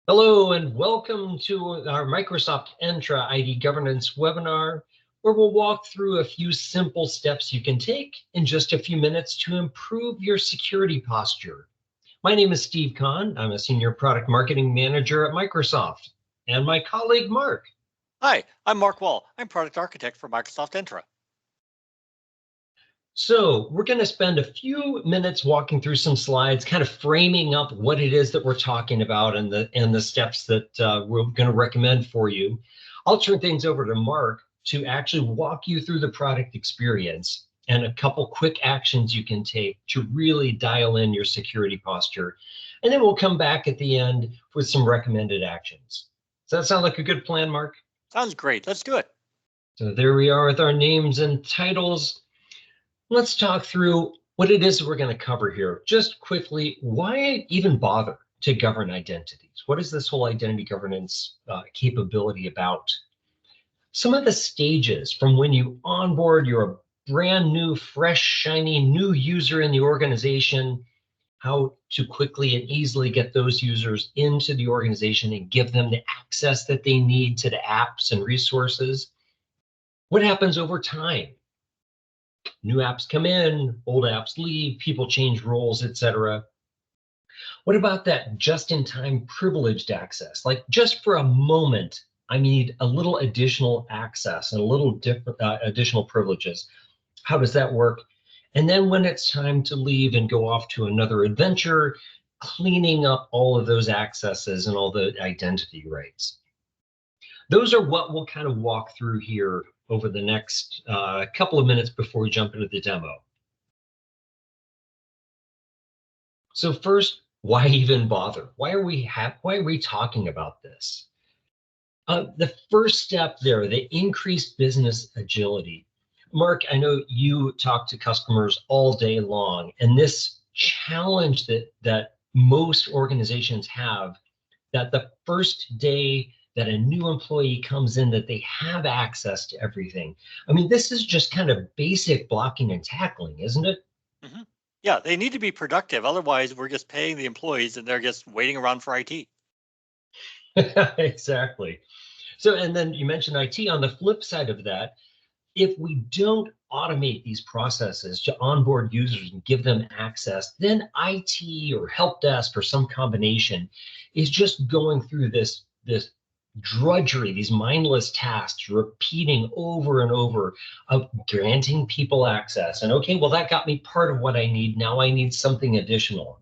Hello and welcome to our Microsoft Entra ID Governance webinar, where we'll walk through a few simple steps you can take in just a few minutes to improve your security posture. My name is Steve Kahn. I'm a Senior Product Marketing Manager at Microsoft, and my colleague Mark. Hi, I'm Mark Wall. I'm Product Architect for Microsoft Entra. So we're going to spend a few minutes walking through some slides, kind of framing up what it is that we're talking about and the steps that we're going to recommend for you. I'll turn things over to Mark to actually walk you through the product experience and a couple quick actions you can take to really dial in your security posture. And then we'll come back at the end with some recommended actions. Does that sound like a good plan, Mark? Sounds great. Let's do it. So there we are with our names and titles. Let's talk through what it is we're going to cover here. Just quickly, why even bother to govern identities? What is this whole identity governance capability about? Some of the stages from when you onboard, you're a brand new, fresh, shiny new user in the organization, how to quickly and easily get those users into the organization and give them the access that they need to the apps and resources. What happens over time? New apps come in, old apps leave, people change roles, etc. What about that just-in-time privileged access? Like just for a moment, I need a little additional access and a little different additional privileges. How does that work? And then when it's time to leave and go off to another adventure, cleaning up all of those accesses and all the identity rights. Those are what we'll kind of walk through here over the next couple of minutes before we jump into the demo. So first, why even bother? Why are we talking about this? The first step there, the increased business agility. Mark, I know you talk to customers all day long, and this challenge that most organizations have, that the first day that a new employee comes in, that they have access to everything. I mean, this is just kind of basic blocking and tackling, isn't it? Mm-hmm. Yeah, they need to be productive. Otherwise, we're just paying the employees and they're just waiting around for IT. Exactly. So, and then you mentioned IT. On the flip side of that, if we don't automate these processes to onboard users and give them access, then IT or help desk or some combination is just going through this drudgery, these mindless tasks, repeating over and over of granting people access. And okay, well, that got me part of what I need. Now I need something additional,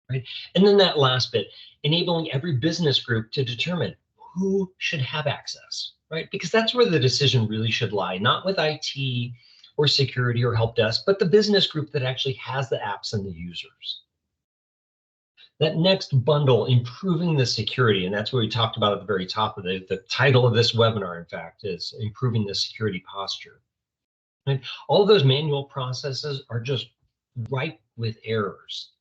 right? And then that last bit, enabling every business group to determine who should have access, right? Because that's where the decision really should lie, not with IT or security or help desk, but the business group that actually has the apps and the users. That next bundle, improving the security, and that's what we talked about at the very top of the title of this webinar, in fact, is improving the security posture. And all of those manual processes are just ripe with errors.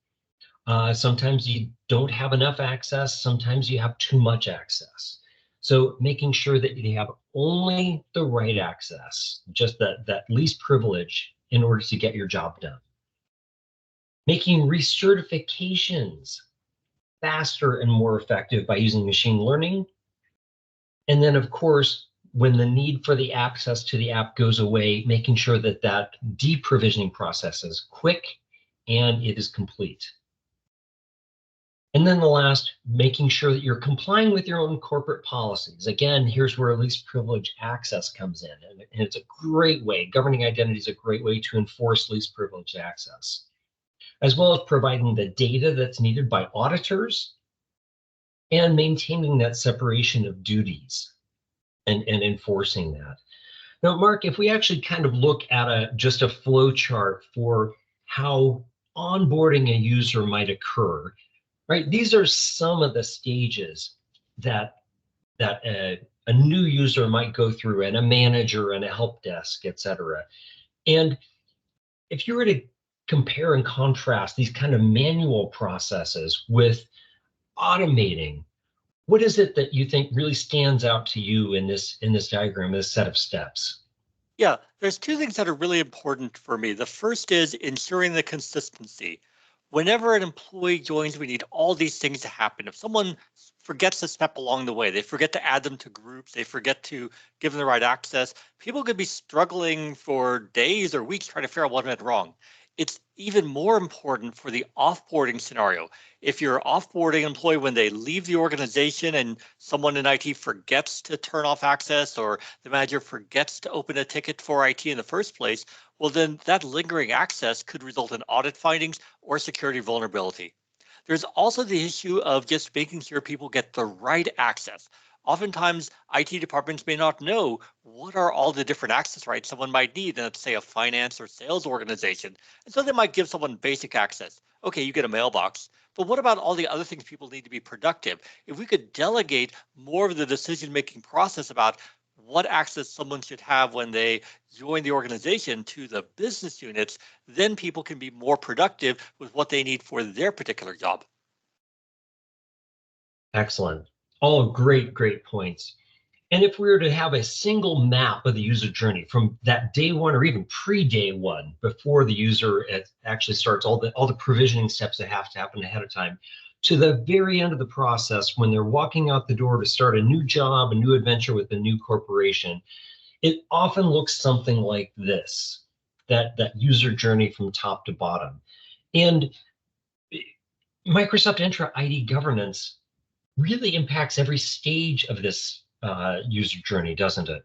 Sometimes you don't have enough access, sometimes you have too much access. So making sure that you have only the right access, just that least privilege in order to get your job done. Making recertifications faster and more effective by using machine learning. And then, of course, when the need for the access to the app goes away, making sure that that deprovisioning process is quick and it is complete. And then the last, making sure that you're complying with your own corporate policies. Again, here's where least privilege access comes in. And it's a great way, governing identity is a great way to enforce least privileged access, as well as providing the data that's needed by auditors and maintaining that separation of duties and enforcing that. Now, Mark, if we actually kind of look at just a flow chart for how onboarding a user might occur, right? These are some of the stages that a new user might go through, and a manager and a help desk, et cetera. And if you were to compare and contrast these kind of manual processes with automating, what is it that you think really stands out to you in this diagram, this set of steps? Yeah, there's two things that are really important for me. The first is ensuring the consistency. Whenever an employee joins, we need all these things to happen. If someone forgets a step along the way. They forget to add them to groups. They forget to give them the right access. People could be struggling for days or weeks trying to figure out what went wrong. It's even more important for the offboarding scenario. If you're offboarding an employee when they leave the organization and someone in IT forgets to turn off access, or the manager forgets to open a ticket for IT in the first place, well, then that lingering access could result in audit findings or security vulnerability. There's also the issue of just making sure people get the right access. Oftentimes, IT departments may not know what are all the different access rights someone might need in, let's say, a finance or sales organization. And so they might give someone basic access. Okay, you get a mailbox. But what about all the other things people need to be productive? If we could delegate more of the decision-making process about what access someone should have when they join the organization to the business units, then people can be more productive with what they need for their particular job. Excellent. All great, great points. And if we were to have a single map of the user journey from that day one or even pre-day one, before the user actually starts all the provisioning steps that have to happen ahead of time, to the very end of the process when they're walking out the door to start a new job, a new adventure with a new corporation, it often looks something like this, that user journey from top to bottom. And Microsoft Entra ID Governance really impacts every stage of this user journey, doesn't it?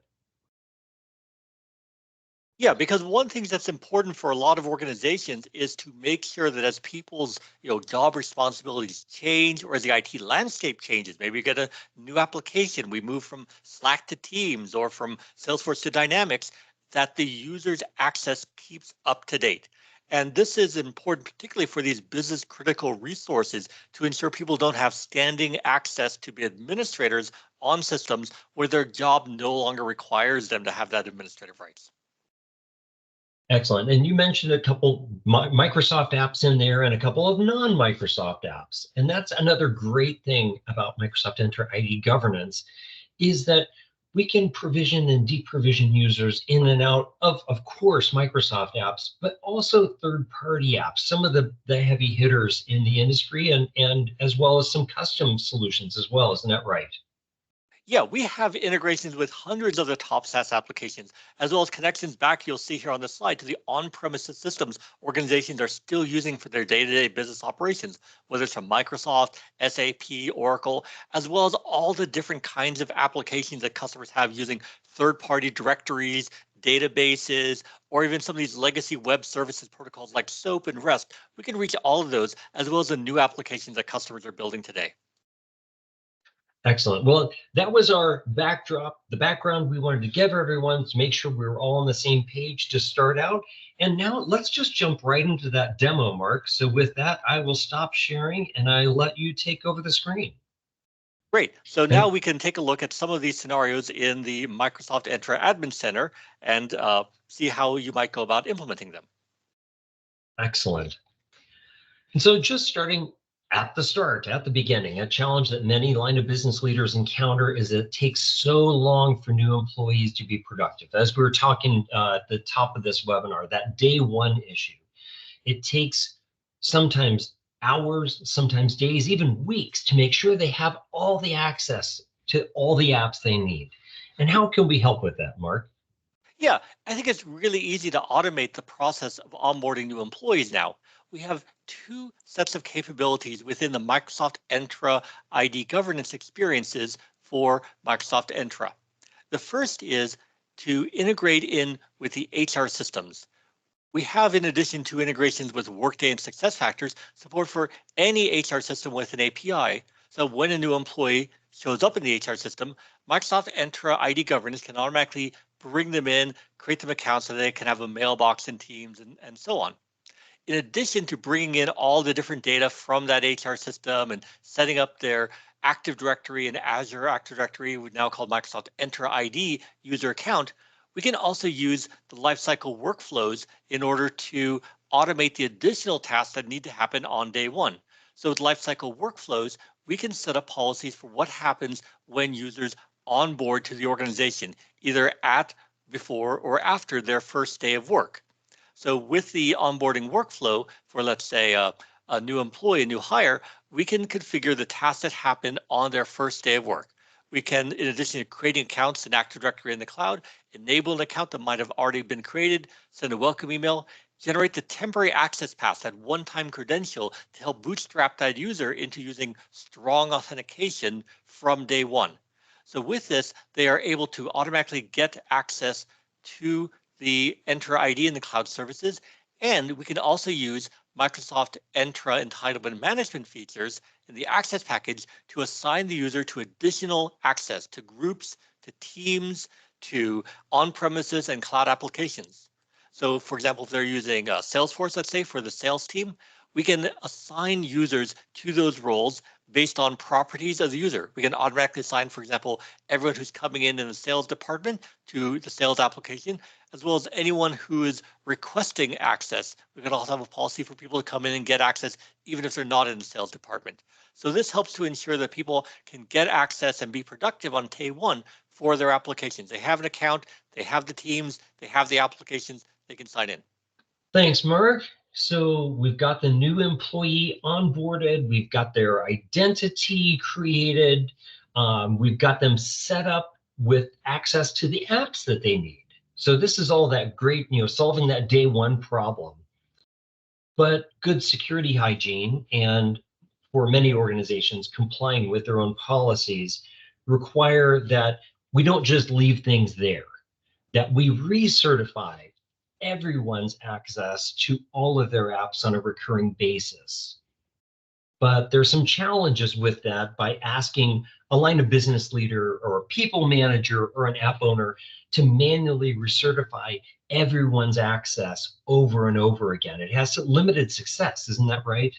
Yeah, because one thing that's important for a lot of organizations is to make sure that as people's job responsibilities change or as the IT landscape changes, maybe you get a new application, we move from Slack to Teams or from Salesforce to Dynamics, that the user's access keeps up to date. And this is important, particularly for these business critical resources, to ensure people don't have standing access to be administrators on systems where their job no longer requires them to have that administrative rights. Excellent. And you mentioned a couple Microsoft apps in there and a couple of non-Microsoft apps. And that's another great thing about Microsoft Entra ID Governance is that we can provision and deprovision users in and out of course, Microsoft apps, but also third-party apps, some of the heavy hitters in the industry and as well as some custom solutions as well. Isn't that right? Yeah, we have integrations with hundreds of the top SaaS applications, as well as connections back you'll see here on the slide to the on-premises systems organizations are still using for their day-to-day business operations, whether it's from Microsoft, SAP, Oracle, as well as all the different kinds of applications that customers have using third-party directories, databases, or even some of these legacy web services protocols like SOAP and REST. We can reach all of those, as well as the new applications that customers are building today. Excellent. Well, that was our backdrop, the background we wanted to give everyone to make sure we were all on the same page to start out. And now let's just jump right into that demo, Mark. So with that, I will stop sharing and I let you take over the screen. Great. So now Thank, we can take a look at some of these scenarios in the Microsoft Entra Admin Center and see how you might go about implementing them. excellent. And so just starting at the start, at the beginning, a challenge that many line of business leaders encounter is that it takes so long for new employees to be productive. As we were talking at the top of this webinar, that day one issue, it takes sometimes hours, sometimes days, even weeks to make sure they have all the access to all the apps they need. And how can we help with that, Mark? Yeah, I think it's really easy to automate the process of onboarding new employees now. We have two sets of capabilities within the Microsoft Entra ID governance experiences for Microsoft Entra. The first is to integrate in with the HR systems. We have, in addition to integrations with Workday and SuccessFactors, support for any HR system with an API. So when a new employee shows up in the HR system, Microsoft Entra ID Governance can automatically bring them in, create them accounts so they can have a mailbox in Teams and so on. In addition to bringing in all the different data from that HR system and setting up their Active Directory and Azure Active Directory, we now called Microsoft Entra ID user account, we can also use the lifecycle workflows in order to automate the additional tasks that need to happen on day one. So with lifecycle workflows, we can set up policies for what happens when users onboard to the organization, either at, before, or after their first day of work. So with the onboarding workflow for, let's say, a new employee, a new hire, we can configure the tasks that happen on their first day of work. We can, in addition to creating accounts in Active Directory in the cloud, enable an account that might have already been created, send a welcome email, generate the temporary access pass, that one-time credential to help bootstrap that user into using strong authentication from day one. So with this, they are able to automatically get access to the Entra ID in the cloud services. And we can also use Microsoft Entra entitlement management features in the access package to assign the user to additional access to groups, to teams, to on-premises and cloud applications. So for example, if they're using Salesforce, let's say for the sales team, we can assign users to those roles based on properties of the user. We can automatically assign, for example, everyone who's coming in the sales department to the sales application, as well as anyone who is requesting access. We can also have a policy for people to come in and get access, even if they're not in the sales department. So this helps to ensure that people can get access and be productive on day one for their applications. They have an account, they have the teams, they have the applications, they can sign in. Thanks, Mark. So we've got the new employee onboarded, we've got their identity created, we've got them set up with access to the apps that they need. So this is all that great, solving that day one problem. But good security hygiene and for many organizations complying with their own policies require that we don't just leave things there, that we recertify everyone's access to all of their apps on a recurring basis. But there's some challenges with that by asking a line of business leader or a people manager or an app owner to manually recertify everyone's access over and over again. It has limited success, isn't that right?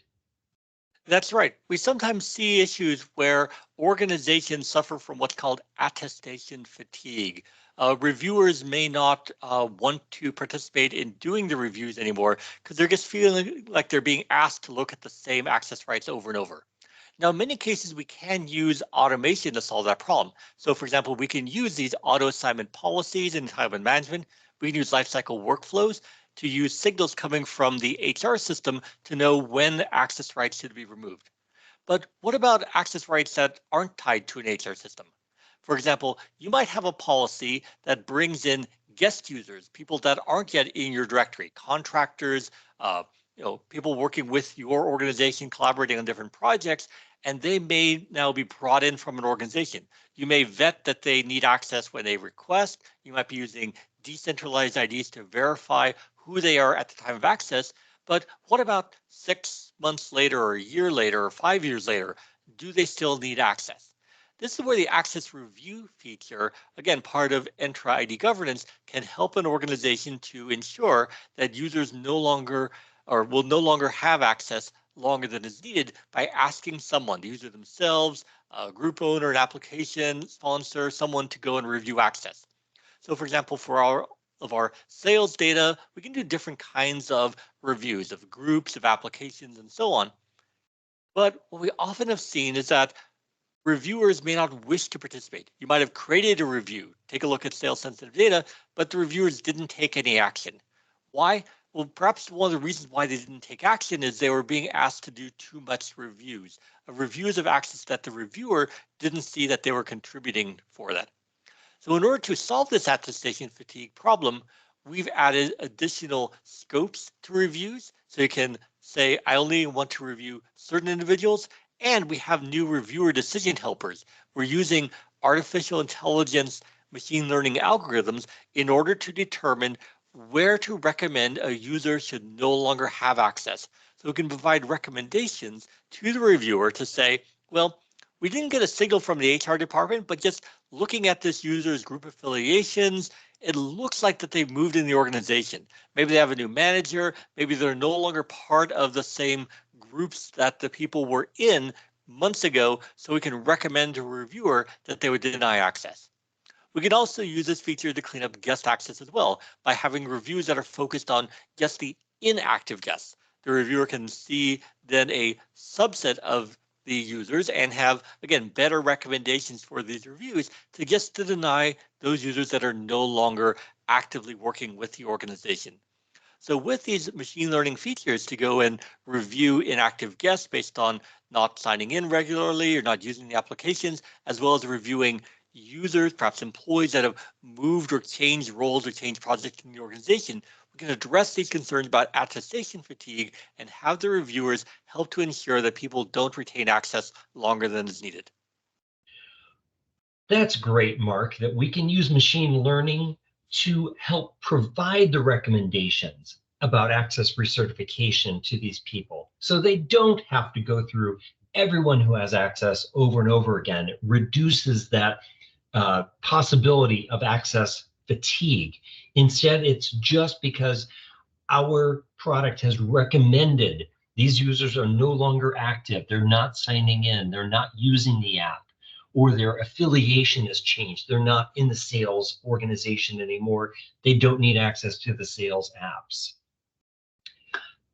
That's right. We sometimes see issues where organizations suffer from what's called attestation fatigue. Reviewers may not want to participate in doing the reviews anymore because they're just feeling like they're being asked to look at the same access rights over and over. Now, in many cases, we can use automation to solve that problem. So, for example, we can use these auto assignment policies and entitlement management. We can use lifecycle workflows to use signals coming from the HR system to know when access rights should be removed. But what about access rights that aren't tied to an HR system? For example, you might have a policy that brings in guest users, people that aren't yet in your directory, contractors, people working with your organization, collaborating on different projects, and they may now be brought in from an organization. You may vet that they need access when they request. You might be using decentralized IDs to verify who they are at the time of access. But what about 6 months later or a year later or 5 years later? Do they still need access? This is where the access review feature, again, part of Entra ID governance, can help an organization to ensure that users no longer or will no longer have access longer than is needed by asking someone, the user themselves, a group owner, an application sponsor, someone to go and review access. So for example, for our sales data, we can do different kinds of reviews of groups, of applications, and so on. But what we often have seen is that reviewers may not wish to participate. You might have created a review, take a look at sales sensitive data, but the reviewers didn't take any action. Why? Well, perhaps one of the reasons why they didn't take action is they were being asked to do too much reviews of access that the reviewer didn't see that they were contributing for that. So in order to solve this attestation fatigue problem, we've added additional scopes to reviews. So you can say, I only want to review certain individuals, and we have new reviewer decision helpers. We're using artificial intelligence, machine learning algorithms in order to determine where to recommend a user should no longer have access. So we can provide recommendations to the reviewer to say, well, we didn't get a signal from the HR department, but just looking at this user's group affiliations, it looks like that they've moved in the organization. Maybe they have a new manager, maybe they're no longer part of the same groups that the people were in months ago, so we can recommend to a reviewer that they would deny access. We can also use this feature to clean up guest access as well by having reviews that are focused on just the inactive guests. The reviewer can see then a subset of the users and have, again, better recommendations for these reviews to just to deny those users that are no longer actively working with the organization. So with these machine learning features to go and review inactive guests based on not signing in regularly or not using the applications, as well as reviewing users, perhaps employees that have moved or changed roles or changed projects in the organization, we can address these concerns about attestation fatigue and have the reviewers help to ensure that people don't retain access longer than is needed. That's great, Mark, that we can use machine learning to help provide the recommendations about access recertification to these people. So they don't have to go through everyone who has access over and over again. It reduces that possibility of access fatigue. Instead, it's just because our product has recommended these users are no longer active, they're not signing in, they're not using the app, or their affiliation has changed. They're not in the sales organization anymore. They don't need access to the sales apps.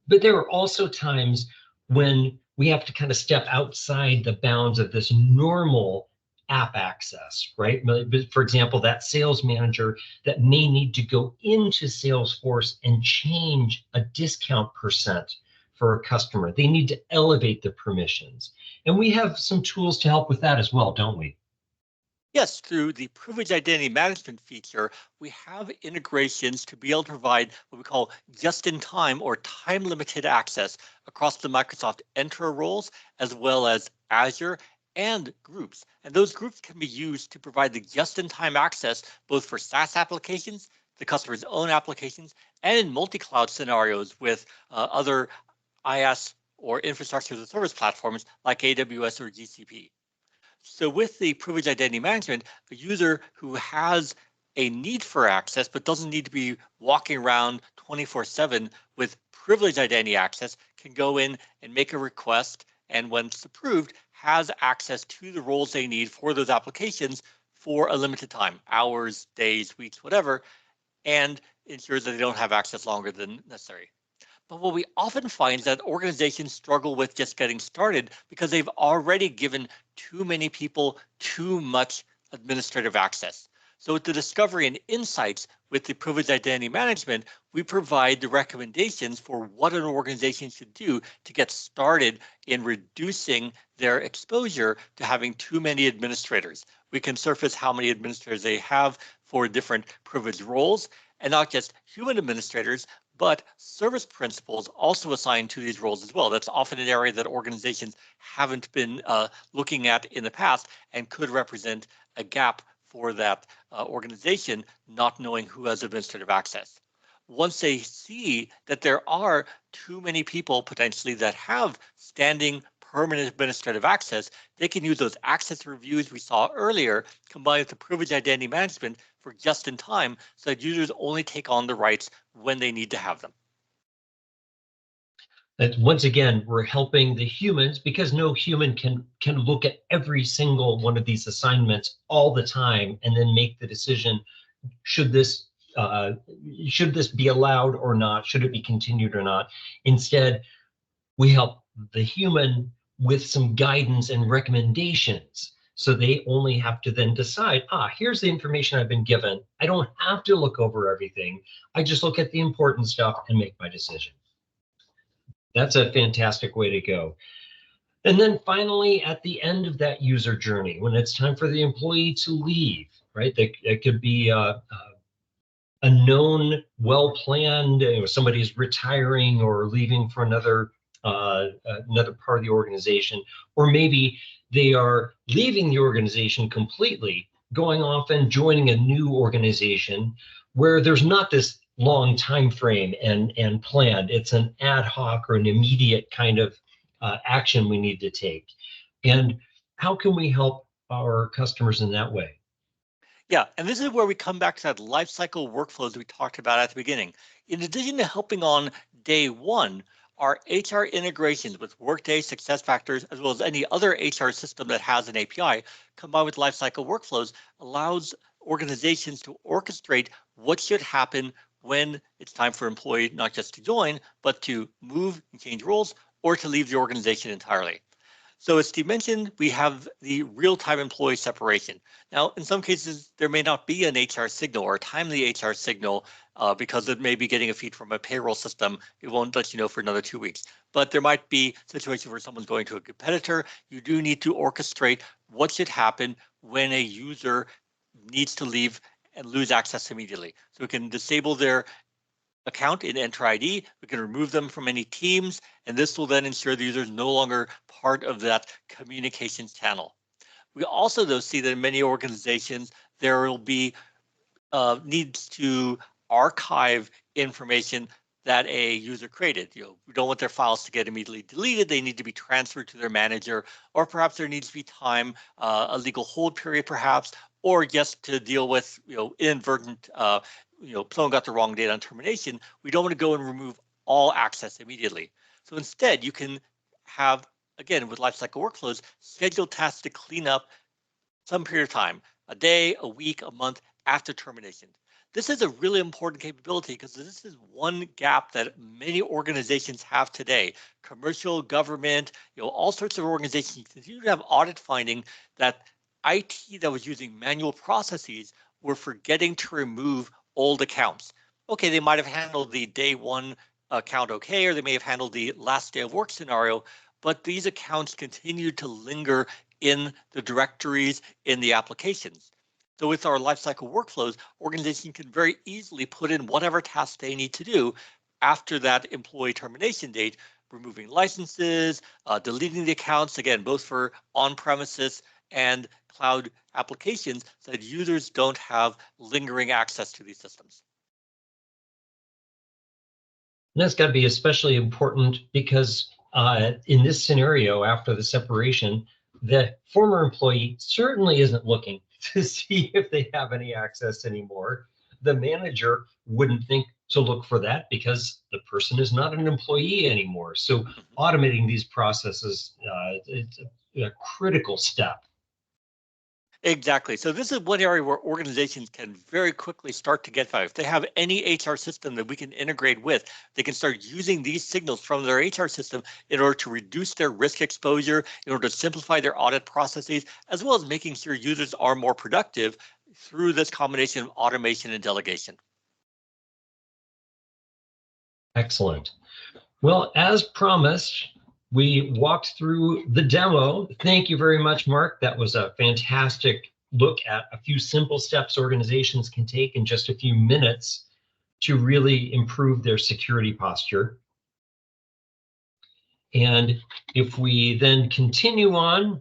But there are also times when we have to kind of step outside the bounds of this normal app access, right? For example, that sales manager that may need to go into Salesforce and change a discount percent for a customer. They need to elevate the permissions. And we have some tools to help with that as well, don't we? Yes, through the privilege identity management feature, we have integrations to be able to provide what we call just-in-time or time-limited access across the Microsoft Entra roles, as well as Azure and groups. And those groups can be used to provide the just-in-time access both for SaaS applications, the customer's own applications, and in multi-cloud scenarios with other IaaS or infrastructure as a service platforms like AWS or GCP. So with the privilege identity management, a user who has a need for access but doesn't need to be walking around 24/7 with privilege identity access can go in and make a request, and when it's approved, has access to the roles they need for those applications for a limited time, hours, days, weeks, whatever, and ensures that they don't have access longer than necessary. But what we often find is that organizations struggle with just getting started because they've already given too many people too much administrative access. So with the discovery and insights with the privileged identity management, we provide the recommendations for what an organization should do to get started in reducing their exposure to having too many administrators. We can surface how many administrators they have for different privileged roles, and not just human administrators, but service principals also assigned to these roles as well. That's often an area that organizations haven't been looking at in the past and could represent a gap for that organization not knowing who has administrative access. Once they see that there are too many people potentially that have standing permanent administrative access, they can use those access reviews we saw earlier combined with the privilege identity management for just in time so that users only take on the rights when they need to have them. That once again, we're helping the humans because no human can look at every single one of these assignments all the time and then make the decision, should this be allowed or not? Should it be continued or not? Instead, we help the human with some guidance and recommendations. So they only have to then decide, here's the information I've been given. I don't have to look over everything. I just look at the important stuff and make my decision. That's a fantastic way to go. And then finally, at the end of that user journey, when it's time for the employee to leave, right? That could be a known, well-planned, somebody's retiring or leaving for another part of the organization, or maybe they are leaving the organization completely, going off and joining a new organization where there's not this long time frame and plan. It's an ad hoc or an immediate kind of action we need to take. And how can we help our customers in that way? Yeah, and this is where we come back to that life cycle workflows we talked about at the beginning. In addition to helping on day one, our HR integrations with Workday, SuccessFactors, as well as any other HR system that has an API, combined with lifecycle workflows, allows organizations to orchestrate what should happen when it's time for employee not just to join, but to move and change roles or to leave the organization entirely. So as Steve mentioned, we have the real-time employee separation. Now, in some cases, there may not be an HR signal or a timely HR signal because it may be getting a feed from a payroll system. It won't let you know for another 2 weeks. But there might be situations where someone's going to a competitor. You do need to orchestrate what should happen when a user needs to leave and lose access immediately. So we can disable their account in Entra ID. We can remove them from any teams, and this will then ensure the user is no longer part of that communications channel. We also, though, see that in many organizations, there will be needs to archive information that a user created. We don't want their files to get immediately deleted. They need to be transferred to their manager, or perhaps there needs to be time, a legal hold period, perhaps, or just to deal with inadvertent, someone got the wrong date on termination. We don't want to go and remove all access immediately. So instead, you can have, again, with lifecycle workflows, scheduled tasks to clean up some period of time, a day, a week, a month after termination. This is a really important capability because this is one gap that many organizations have today. Commercial, government, all sorts of organizations continue to have audit finding that IT that was using manual processes were forgetting to remove old accounts. Okay, they might have handled the day one account okay, or they may have handled the last day of work scenario, but these accounts continue to linger in the directories, in the applications. So with our lifecycle workflows, organizations can very easily put in whatever tasks they need to do after that employee termination date, removing licenses, deleting the accounts, again, both for on-premises and cloud applications, so that users don't have lingering access to these systems. And that's got to be especially important because in this scenario, after the separation, the former employee certainly isn't looking to see if they have any access anymore. The manager wouldn't think to look for that because the person is not an employee anymore. So automating these processes, it's a critical step. Exactly. So this is one area where organizations can very quickly start to get value. If they have any HR system that we can integrate with, they can start using these signals from their HR system in order to reduce their risk exposure, in order to simplify their audit processes, as well as making sure users are more productive through this combination of automation and delegation. Excellent. Well, as promised, we walked through the demo. Thank you very much, Mark. That was a fantastic look at a few simple steps organizations can take in just a few minutes to really improve their security posture. And if we then continue on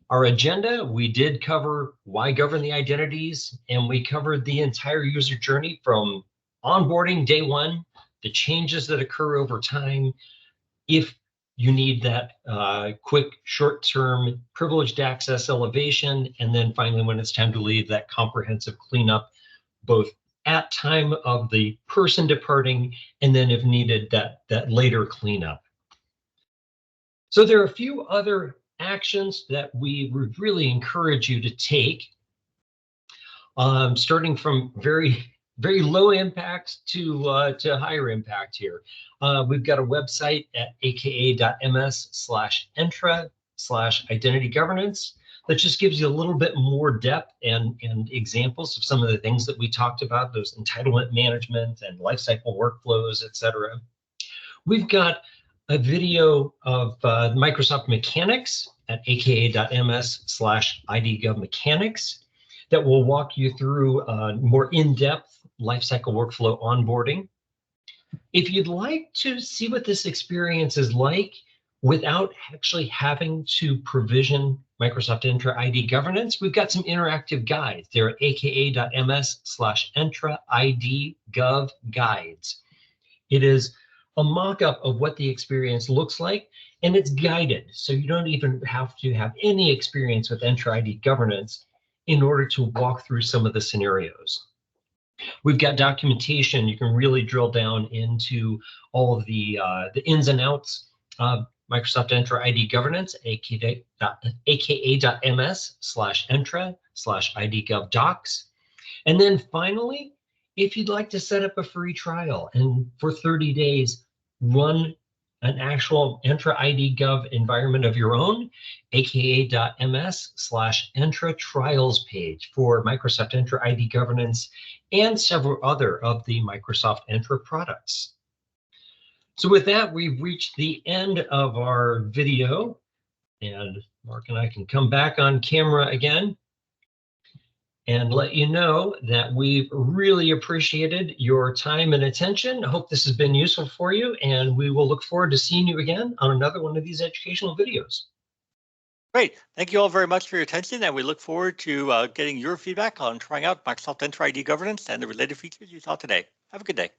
our agenda, we did cover why govern the identities, and we covered the entire user journey from onboarding day one, the changes that occur over time, if you need that quick short-term privileged access elevation, and then finally when it's time to leave, that comprehensive cleanup, both at time of the person departing and then if needed, that later cleanup. So there are a few other actions that we would really encourage you to take, starting from very low impact to higher impact here. We've got a website at aka.ms/entra/identity governance that just gives you a little bit more depth and examples of some of the things that we talked about, those entitlement management and lifecycle workflows, et cetera. We've got a video of Microsoft Mechanics at aka.ms/idgovmechanics that will walk you through more in-depth lifecycle workflow onboarding. If you'd like to see what this experience is like without actually having to provision Microsoft Entra ID Governance, we've got some interactive guides. They're at aka.ms/Entra ID Gov Guides. It is a mock-up of what the experience looks like, and it's guided, so you don't even have to have any experience with Entra ID Governance in order to walk through some of the scenarios. We've got documentation. You can really drill down into all of the ins and outs of Microsoft Entra ID Governance, aka.ms/Entra/IDGovDocs. And then finally, if you'd like to set up a free trial and for 30 days run an actual Entra ID Gov environment of your own, aka.ms/Entra Trials page for Microsoft Entra ID Governance and several other of the Microsoft Entra products. So with that, we've reached the end of our video, and Mark and I can come back on camera again and let you know that we've really appreciated your time and attention. I hope this has been useful for you, and we will look forward to seeing you again on another one of these educational videos. Great. Thank you all very much for your attention, and we look forward to getting your feedback on trying out Microsoft Entra ID Governance and the related features you saw today. Have a good day.